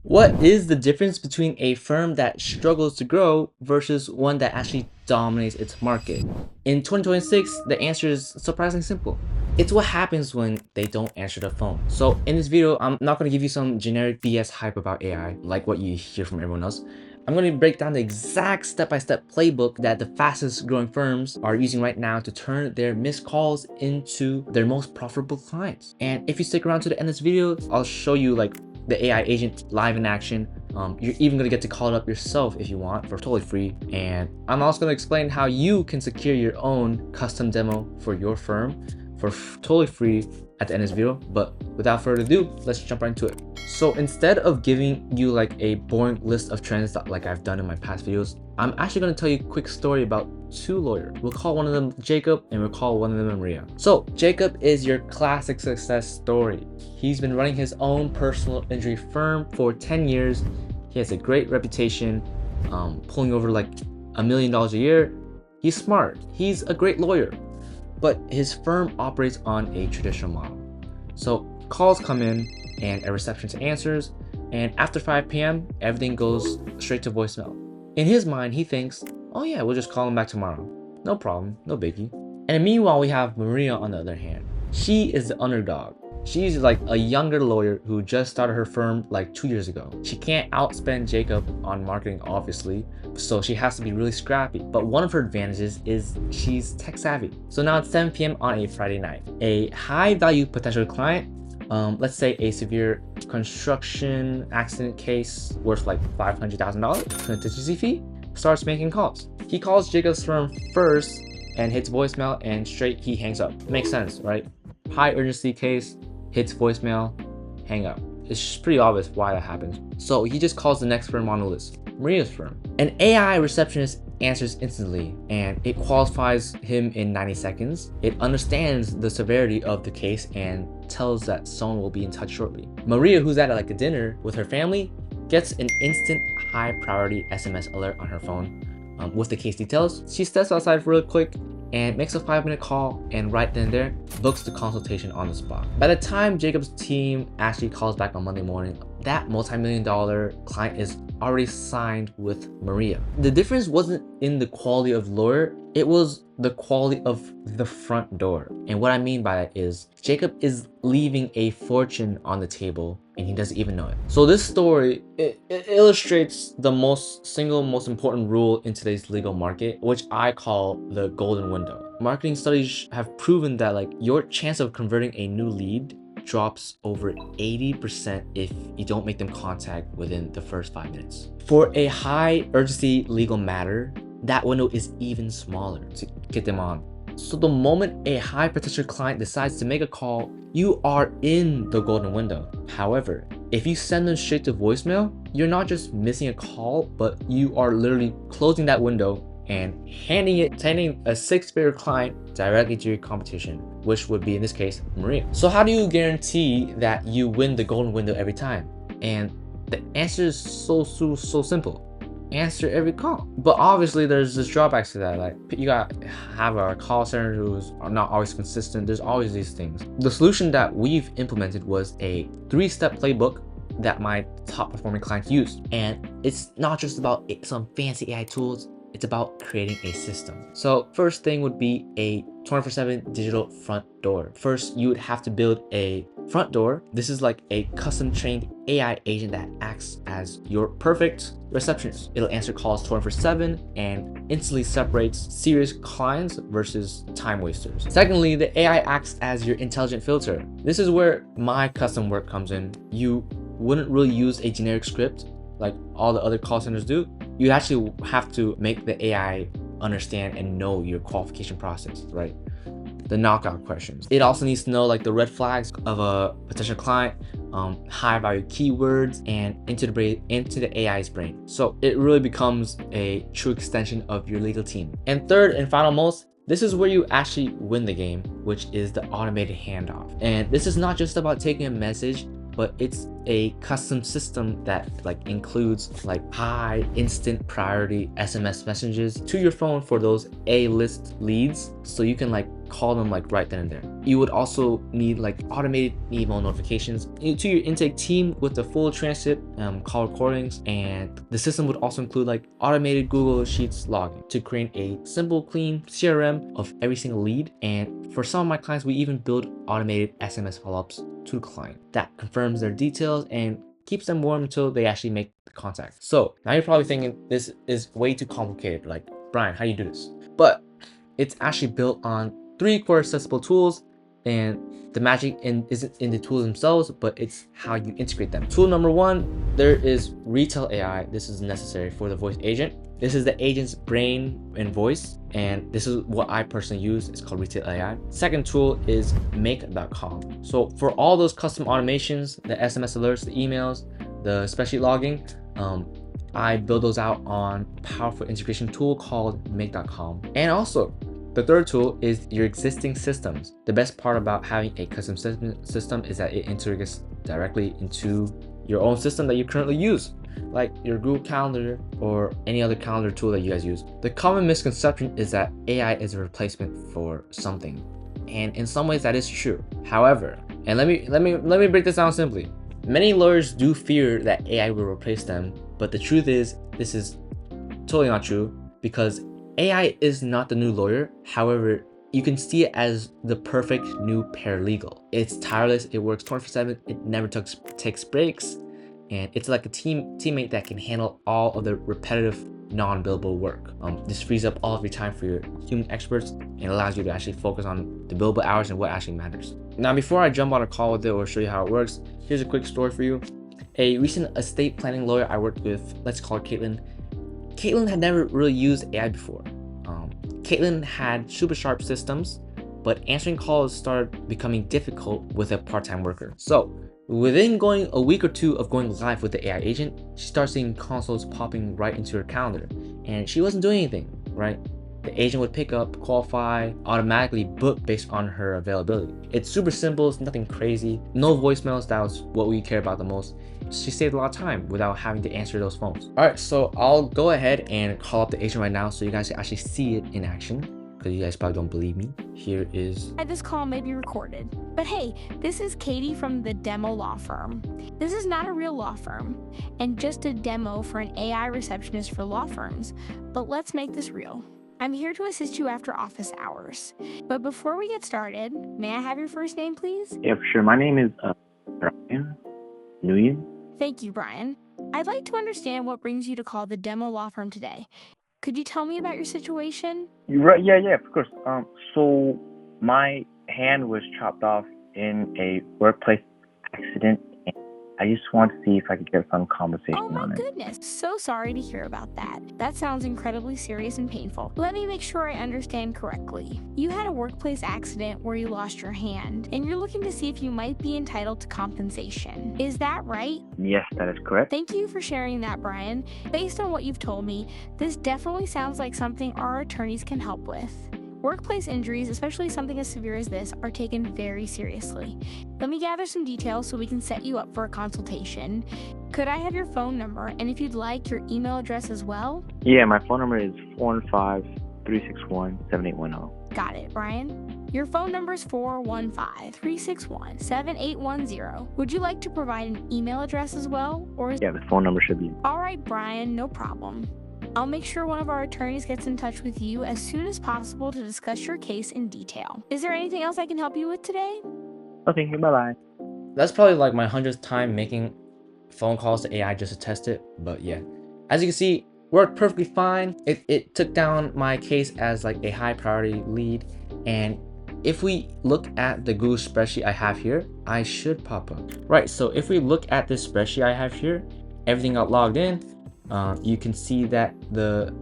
What is the difference between a firm that struggles to grow versus one that actually dominates its market? In 2026, the answer is surprisingly simple. It's what happens when they don't answer the phone. So in this video, I'm not going to give you some generic BS hype about AI like what you hear from everyone else. I'm going to break down the exact step-by-step playbook that the fastest growing firms are using right now to turn their missed calls into their most profitable clients. And if you stick around to the end of this video, I'll show you like the AI agent live in action. You're even gonna get to call it up yourself if you want for totally free. And I'm also gonna explain how you can secure your own custom demo for your firm for totally free at the end of this video. But without further ado, let's jump right into it. So instead of giving you like a boring list of trends that like I've done in my past videos, I'm actually going to tell you a quick story about two lawyers. We'll call one of them Jacob and we'll call one of them Maria. So Jacob is your classic success story. He's been running his own personal injury firm for 10 years. He has a great reputation, pulling over like $1 million a year. He's smart. He's a great lawyer, but his firm operates on a traditional model. So calls come in and a receptionist answers, and after 5 p.m., everything goes straight to voicemail. In his mind, he thinks, oh yeah, we'll just call him back tomorrow. No problem, no biggie. And meanwhile, we have Maria on the other hand. She is the underdog. She's like a younger lawyer who just started her firm like 2 years ago. She can't outspend Jacob on marketing, obviously, so she has to be really scrappy. But one of her advantages is she's tech savvy. So now it's 7 p.m. on a Friday night. A high value potential client, let's say a severe construction accident case worth like $500,000 contingency fee, starts making calls. He calls Jacob's firm first and hits voicemail, and straight he hangs up. Makes sense, right? High urgency case, hits voicemail, hang up. It's pretty obvious why that happens. So he just calls the next firm on the list, Maria's firm. An AI receptionist answers instantly, and it qualifies him in 90 seconds. It understands the severity of the case and tells that someone will be in touch shortly. Maria, who's at like a dinner with her family, gets an instant high priority SMS alert on her phone with the case details. She steps outside real quick and makes a 5-minute call, and right then and there books the consultation on the spot. By the time Jacob's team actually calls back on Monday morning, that multi-million-dollar client is already signed with Maria. The difference wasn't in the quality of lawyer, it was the quality of the front door. And what I mean by that is Jacob is leaving a fortune on the table and he doesn't even know it. So this story, it illustrates the single most important rule in today's legal market, which I call the golden window. Marketing studies have proven that like your chance of converting a new lead drops over 80% if you don't make them contact within the first 5 minutes. For a high urgency legal matter, that window is even smaller to get them on. So the moment a high potential client decides to make a call, you are in the golden window. However, if you send them straight to voicemail, you're not just missing a call, but you are literally closing that window and handing a 6-figure client directly to your competition, which would be in this case Maria. So how do you guarantee that you win the golden window every time? And the answer is so simple. Answer every call. But obviously there's this drawbacks to that. Like you gotta have a call center who's not always consistent. There's always these things. The solution that we've implemented was a 3-step playbook that my top performing clients use. And it's not just about some fancy AI tools, it's about creating a system. So first thing would be a 24/7 digital front door. First, you would have to build a front door. This is like a custom trained AI agent that acts as your perfect receptionist. It'll answer calls 24/7 and instantly separates serious clients versus time wasters. Secondly, the AI acts as your intelligent filter. This is where my custom work comes in. You wouldn't really use a generic script like all the other call centers do. You actually have to make the AI understand and know your qualification process, right? The knockout questions. It also needs to know like the red flags of a potential client, high value keywords, and into the AI's brain. So it really becomes a true extension of your legal team. And third and final most, this is where you actually win the game, which is the automated handoff. And this is not just about taking a message, but it's a custom system that like includes like high instant priority SMS messages to your phone for those A-list leads. So you can like call them like right then and there. You would also need like automated email notifications to your intake team with the full transcript, call recordings, and the system would also include like automated Google Sheets login to create a simple, clean CRM of every single lead. And for some of my clients, we even build automated SMS follow-ups to the client that confirms their details and keeps them warm until they actually make the contact. So now you're probably thinking this is way too complicated. Like, Brian, how do you do this? But it's actually built on 3 core accessible tools, and the magic isn't in the tools themselves, but it's how you integrate them. Tool number 1, there is Retell AI. This is necessary for the voice agent. This is the agent's brain and voice, and this is what I personally use. It's called Retell AI. Second tool is Make.com. So for all those custom automations, the SMS alerts, the emails, the spreadsheet logging, I build those out on a powerful integration tool called Make.com. And also, the third tool is your existing systems. The best part about having a custom system is that it integrates directly into your own system that you currently use, like your Google Calendar or any other calendar tool that you guys use. The common misconception is that AI is a replacement for something, and in some ways that is true. However, and let me break this down simply. Many lawyers do fear that AI will replace them, but the truth is this is totally not true, because AI is not the new lawyer. However, you can see it as the perfect new paralegal. It's tireless, it works 24/7, it never takes breaks, and it's like a teammate that can handle all of the repetitive non-billable work. This frees up all of your time for your human experts and allows you to actually focus on the billable hours and what actually matters. Now, before I jump on a call with it or show you how it works, here's a quick story for you. A recent estate planning lawyer I worked with, let's call her Caitlin. Caitlin had never really used AI before. Caitlin had super sharp systems, but answering calls started becoming difficult with a part-time worker. So within going a week or 2 of going live with the AI agent, she started seeing consults popping right into her calendar, and she wasn't doing anything, right? The agent would pick up, qualify, automatically book based on her availability. It's super simple, it's nothing crazy, no voicemails. That was what we care about the most. She saved a lot of time without having to answer those phones. All right, so I'll go ahead and call up the agent right now so you guys can actually see it in action, because you guys probably don't believe me. Here is... This call may be recorded. But hey, this is Katie from the Demo Law Firm. This is not a real law firm, and just a demo for an AI receptionist for law firms. But let's make this real. I'm here to assist you after office hours. But before we get started, may I have your first name, please? Yeah, for sure. My name is Brian Nguyen. Thank you, Brian. I'd like to understand what brings you to call the Demo Law Firm today. Could you tell me about your situation? You're right. Yeah, of course. So my hand was chopped off in a workplace accident, and I just want to see if I could get some conversation Oh my on it. goodness, so sorry to hear about that. That sounds incredibly serious and painful. Let me make sure I understand correctly. You had a workplace accident where you lost your hand, and you're looking to see if you might be entitled to compensation. Is that right? Yes, that is correct. Thank you for sharing that, Brian. Based on what you've told me, this definitely sounds like something our attorneys can help with. Workplace injuries, especially something as severe as this, are taken very seriously. Let me gather some details so we can set you up for a consultation. Could I have your phone number, and if you'd like, your email address as well? Yeah, my phone number is 415-361-7810. Got it, Brian. Your phone number is 415-361-7810. Would you like to provide an email address as well? Yeah, the phone number should be... All right, Brian, no problem. I'll make sure one of our attorneys gets in touch with you as soon as possible to discuss your case in detail. Is there anything else I can help you with today? Okay, bye-bye. That's probably like my 100th time making phone calls to AI just to test it, but yeah. As you can see, worked perfectly fine. It took down my case as like a high priority lead, and if we look at the Google spreadsheet I have here, I should pop up. Right, so if we look at this spreadsheet I have here, everything got logged in. You can see that the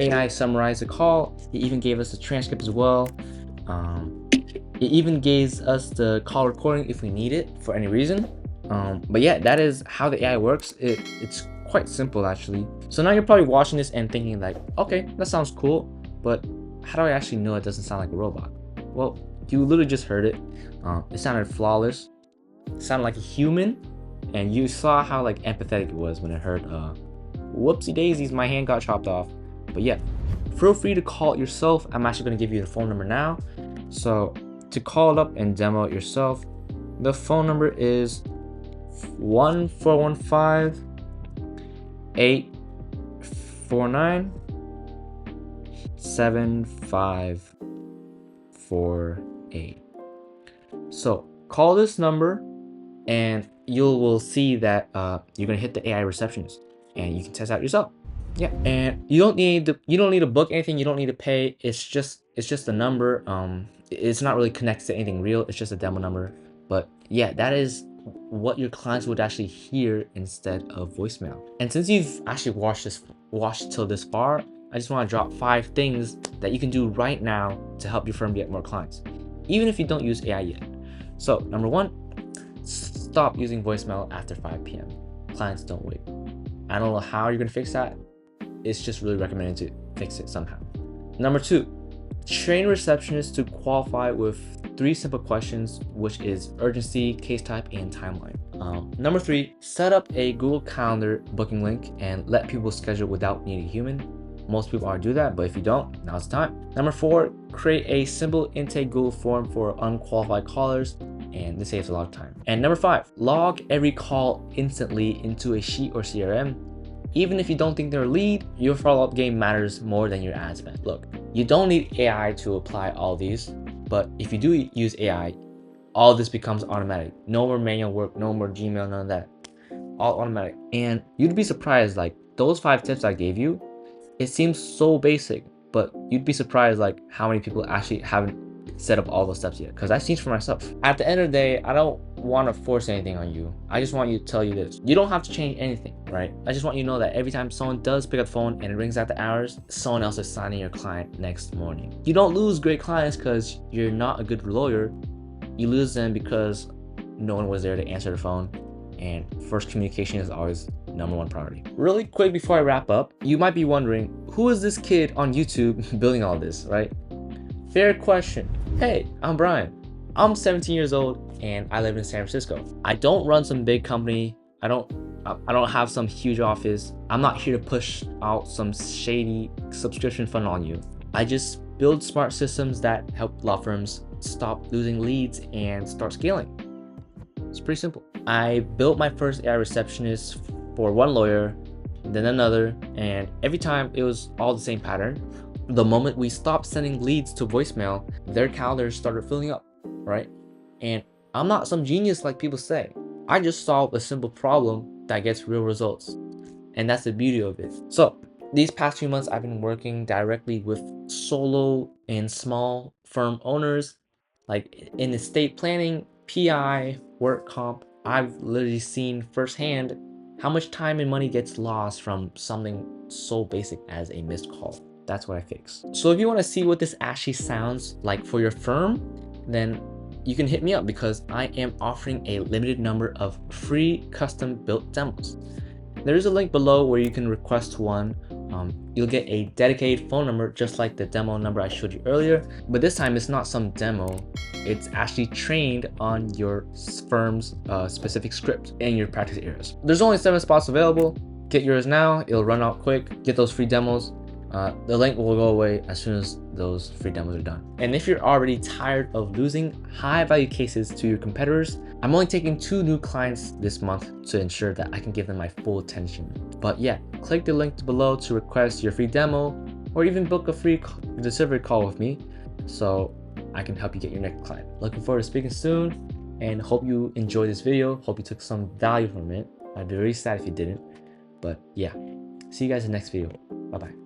AI summarized the call. It even gave us a transcript as well. It even gave us the call recording if we need it for any reason. But yeah, that is how the AI works. It's quite simple actually. So now you're probably watching this and thinking like, okay, that sounds cool, but how do I actually know it doesn't sound like a robot? Well, you literally just heard it. It sounded flawless. It sounded like a human, and you saw how like empathetic it was when it heard whoopsie daisies, my hand got chopped off. But yeah, feel free to call it yourself. I'm actually going to give you the phone number now So to call it up and demo it yourself, the phone number is 1415-849-7548. So call this number and you will see that you're gonna hit the AI receptionist and you can test out yourself. Yeah, and you don't need to book anything, you don't need to pay. It's just a number. It's not really connected to anything real, it's just a demo number. But yeah, that is what your clients would actually hear instead of voicemail. And since you've actually watched till this far, I just want to drop 5 things that you can do right now to help your firm get more clients, even if you don't use AI yet. So number 1, stop using voicemail after 5 p.m. Clients don't wait. I don't know how you're gonna fix that. It's just really recommended to fix it somehow. Number 2, train receptionists to qualify with 3 simple questions, which is urgency, case type, and timeline. Number 3, set up a Google Calendar booking link and let people schedule without needing a human. Most people already do that, but if you don't, now's the time. Number 4, create a simple intake Google form for unqualified callers, and this saves a lot of time. And number 5, log every call instantly into a sheet or CRM. Even if you don't think they're a lead, your follow-up game matters more than your ad spend. Look, you don't need AI to apply all these, but if you do use AI, all this becomes automatic. No more manual work, no more Gmail, none of that. All automatic. And you'd be surprised, like those 5 tips I gave you, it seems so basic, but you'd be surprised like how many people actually haven't set up all those steps yet, because I've seen for myself. At the end of the day, I don't want to force anything on you. I just want you to tell you this. You don't have to change anything, right? I just want you to know that every time someone does pick up the phone and it rings out the hours, someone else is signing your client next morning. You don't lose great clients because you're not a good lawyer. You lose them because no one was there to answer the phone, and first communication is always #1 priority. Really quick before I wrap up, you might be wondering, who is this kid on YouTube building all this, right? Fair question. Hey, I'm Brian. I'm 17 years old and I live in San Francisco. I don't run some big company. I don't have some huge office. I'm not here to push out some shady subscription funnel on you. I just build smart systems that help law firms stop losing leads and start scaling. It's pretty simple. I built my first AI receptionist for one lawyer, then another, and every time it was all the same pattern. The moment we stopped sending leads to voicemail, their calendars started filling up, right? And I'm not some genius like people say. I just solved a simple problem that gets real results. And that's the beauty of it. So these past few months, I've been working directly with solo and small firm owners, like in estate planning, PI, work comp. I've literally seen firsthand how much time and money gets lost from something so basic as a missed call. That's what I fix. So if you want to see what this actually sounds like for your firm, then you can hit me up because I am offering a limited number of free custom built demos. There is a link below where you can request one. You'll get a dedicated phone number just like the demo number I showed you earlier, but this time it's not some demo. It's actually trained on your firm's specific script and your practice areas. There's only 7 spots available. Get yours now, it'll run out quick. Get those free demos. The link will go away as soon as those free demos are done. And if you're already tired of losing high value cases to your competitors, I'm only taking 2 new clients this month to ensure that I can give them my full attention. But yeah, click the link below to request your free demo or even book a free discovery call with me so I can help you get your next client. Looking forward to speaking soon and hope you enjoyed this video. Hope you took some value from it. I'd be very sad if you didn't. But yeah, see you guys in the next video. Bye-bye.